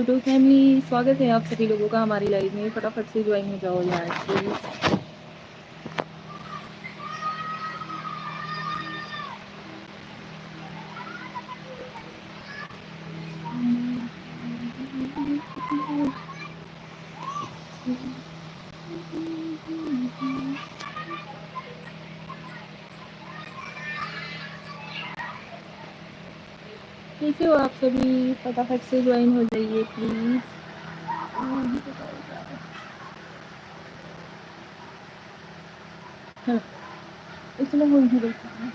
YouTube family, स्वागत है आप सभी लोगों का हमारी लाइव में। फटाफट से ज्वाइन हो जाओ यार प्लीज। कैसे हो आप सभी? फटाफट से ज्वाइन हो जाइए प्लीज। इसमें मुझे देखना है।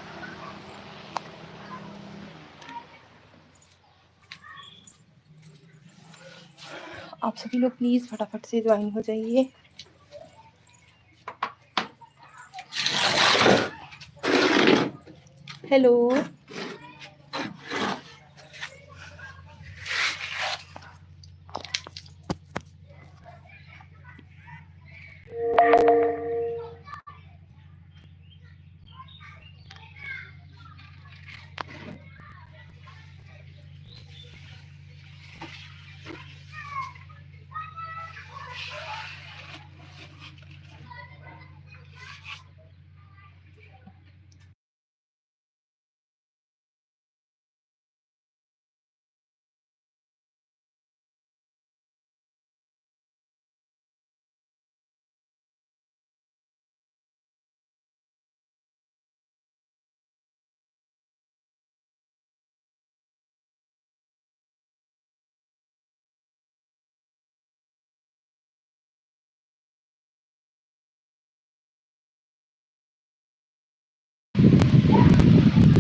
आप सभी लोग प्लीज फटाफट से ज्वाइन हो जाइए। हेलो,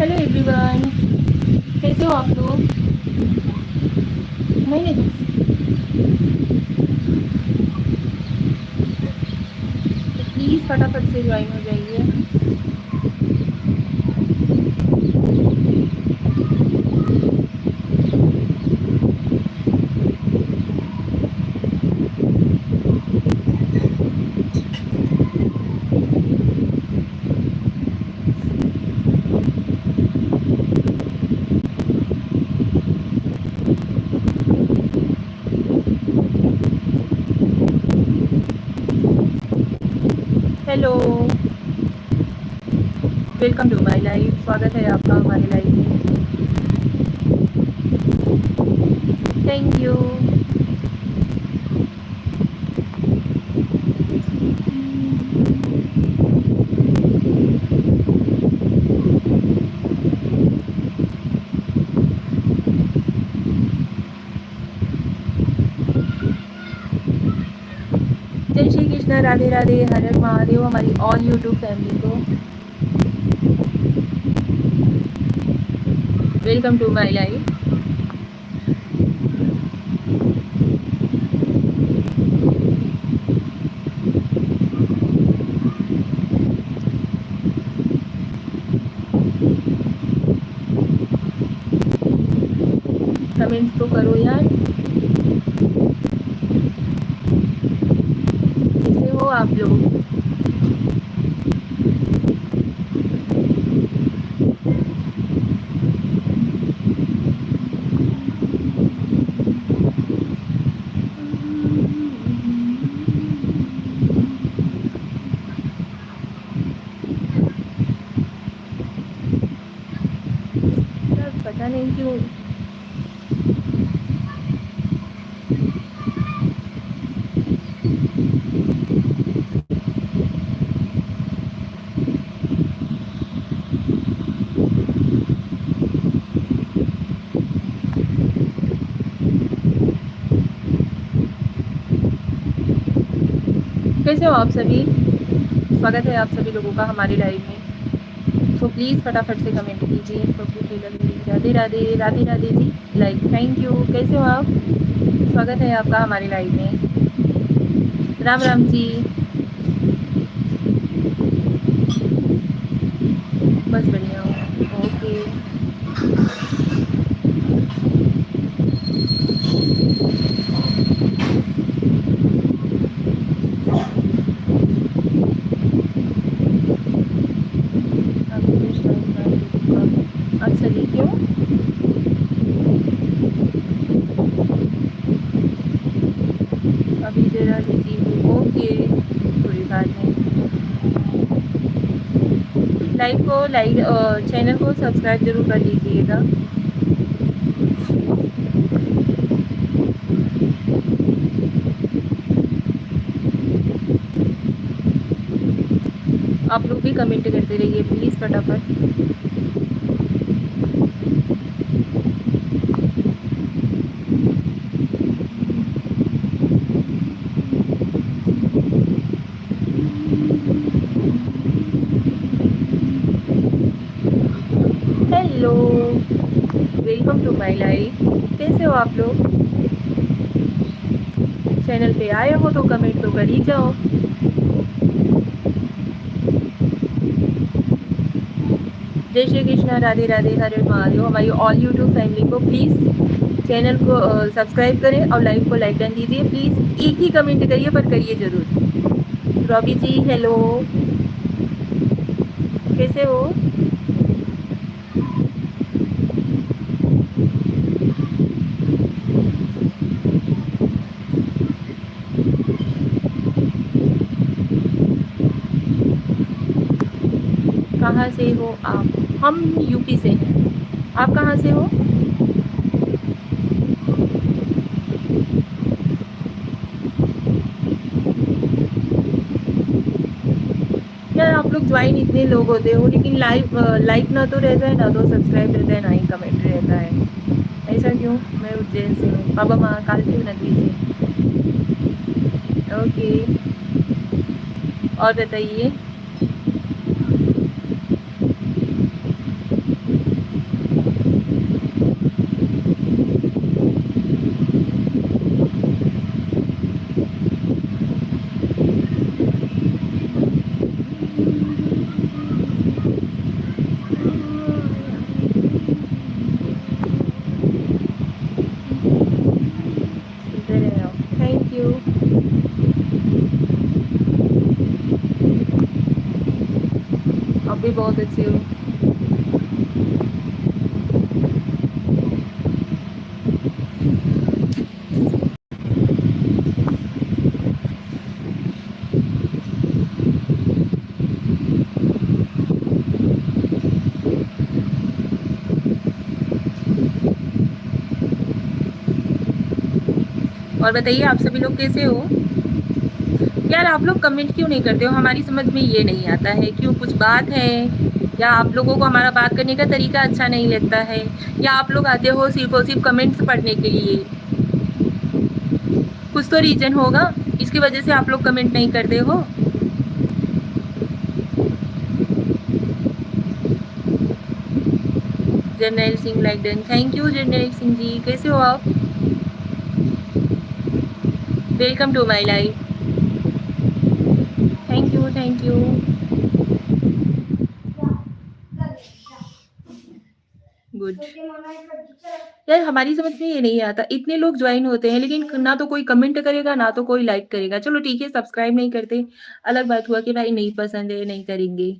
हेलो एवरीवन, कैसे हो आप लोग? नहीं प्लीज फटाफट से ज्वाइन हो जाइए। Hello, welcome to my live. स्वागत है आपका हमारी लाइव में। Thank you. जय श्री कृष्ण, राधे राधे, हर हर महादेव हमारी ऑल यूट्यूब फैमिली को। Welcome to my live. Comments तो करो यार, कैसे हो आप लोग? पता नहीं क्यों कैसे हो आप सभी? स्वागत है आप सभी लोगों का हमारी लाइव में। सो प्लीज़ फटाफट से कमेंट कीजिए। Radhe Radhe, Radhe Radhe ji, like thank you. कैसे हो आप? स्वागत है आपका हमारी लाइव में। राम राम जी। बस बढ़िया हूँ। ओके, अच्छा जी, क्यों? चैनल को सब्सक्राइब जरूर कर लीजिएगा। आप लोग भी कमेंट करते रहिए प्लीज़ फटाफट। Hello, welcome to my life. कैसे हो आप लोग? चैनल पे आए हो तो कमेंट तो कर ही जाओ। जय श्री कृष्णा, राधे राधे, हर हर महादेव। हमारी ऑल यूट्यूब फैमिली को प्लीज़ चैनल को सब्सक्राइब करें और लाइव को लाइक कर दीजिए प्लीज़। एक ही कमेंट करिए पर करिए ज़रूर। रवि जी हेलो, कैसे हो? कहाँ से हो आप? हम यूपी से हैं। आप कहाँ से हो? यार आप लोग ज्वाइन इतने लोग होते हो लेकिन लाइक ना तो रहता है ना तो सब्सक्राइब रहता है ना ही कमेंट रहता है। ऐसा क्यों? मैं उज्जैन से हूँ, बाबा महाकाल की नगरी से। ओके, और बताइए। सुनते रहे आप, थैंक यू। आप भी बहुत अच्छे हो। और बताइए आप सभी लोग कैसे हो? यार आप लोग कमेंट क्यों नहीं करते हो? हमारी समझ में ये नहीं आता है। क्यों, कुछ बात है या आप लोगों को हमारा बात करने का तरीका अच्छा नहीं लगता है, या आप लोग आते हो सिर्फ और सिर्फ कमेंट्स पढ़ने के लिए? कुछ तो रीजन होगा इसकी वजह से आप लोग कमेंट नहीं करते हो। जर्नैल सिंह लाइकन, थैंक यू जर्नैल सिंह जी, कैसे हो आप? Welcome to my life. Thank you thank you. Good. यार हमारी समझ में ये नहीं आता, इतने लोग ज्वाइन होते हैं लेकिन ना तो कोई कमेंट करेगा ना तो कोई लाइक करेगा। चलो ठीक है, सब्सक्राइब नहीं करते, अलग बात हुआ कि भाई नहीं पसंद है नहीं करेंगे।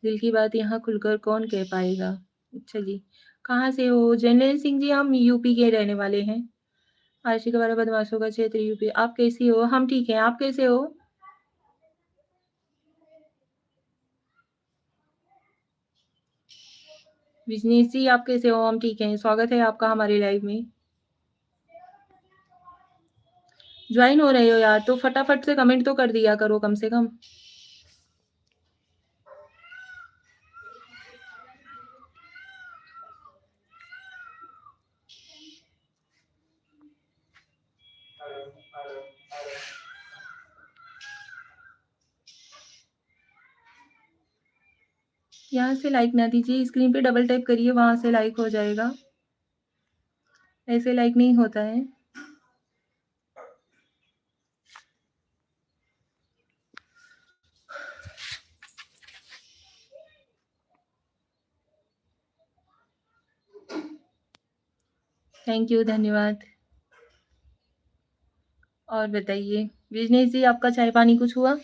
दिल की बात यहाँ खुलकर कौन कह पाएगा। अच्छा जी, कहाँ से हो? जर्नैल सिंह जी, हम यूपी के रहने वाले हैं। आशी का बारह बदमाशों का क्षेत्र यूपी। आप कैसी हो? हम ठीक हैं, आप कैसे हो? बिजनेस जी आप कैसे हो? हम ठीक हैं, स्वागत है आपका हमारे लाइव में। ज्वाइन हो रहे हो यार तो फटाफट से कमेंट तो कर दिया करो कम से कम। यहाँ से लाइक ना दीजिए, स्क्रीन पे डबल टैप करिए, वहां से लाइक हो जाएगा। ऐसे लाइक नहीं होता है। थैंक यू, धन्यवाद। और बताइए बिजनेस जी, आपका चाय पानी कुछ हुआ?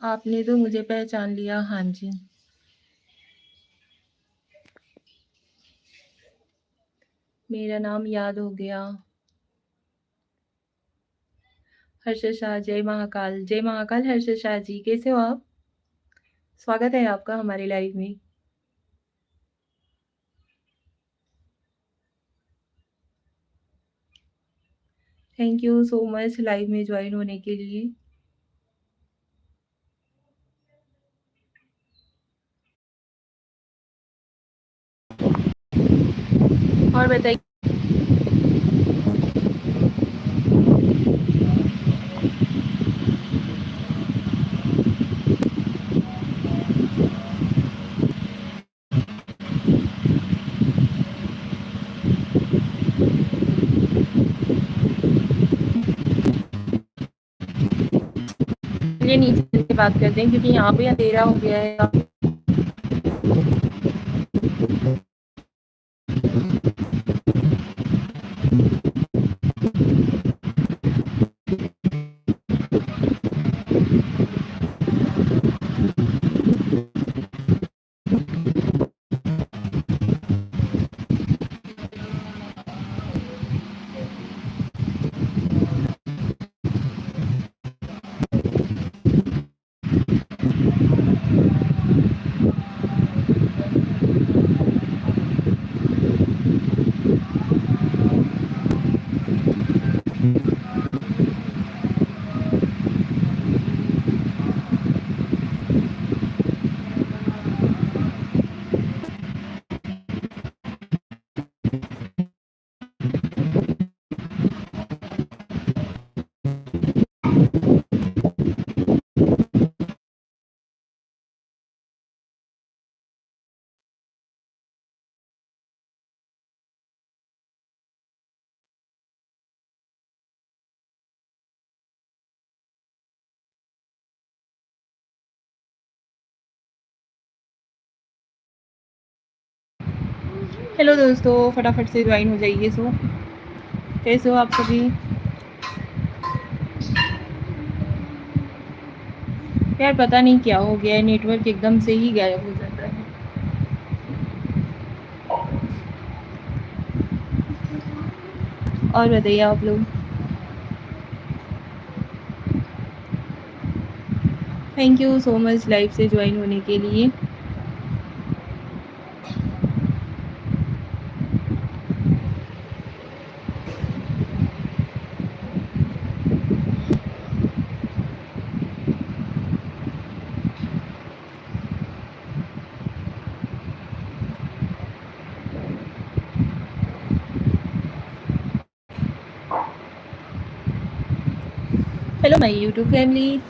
आपने तो मुझे पहचान लिया, हाँ जी। मेरा नाम याद हो गया। हर्षद शाह, जय महाकाल, जय महाकाल हर्षद शाह जी, कैसे हो आप? स्वागत है आपका हमारे लाइव में। Thank you so much live में जॉइन होने के लिए। और बताइए। चलिए नीचे चल के बात करते हैं क्योंकि यहाँ पे अंधेरा हो गया है। हेलो दोस्तों, फटाफट से ज्वाइन हो जाइए। कैसे हो आप सभी? यार पता नहीं क्या हो गया है, नेटवर्क एकदम से ही गायब हो जाता है। और बताइए आप लोग। Thank you so much live से ज्वाइन होने के लिए। Hello my YouTube family,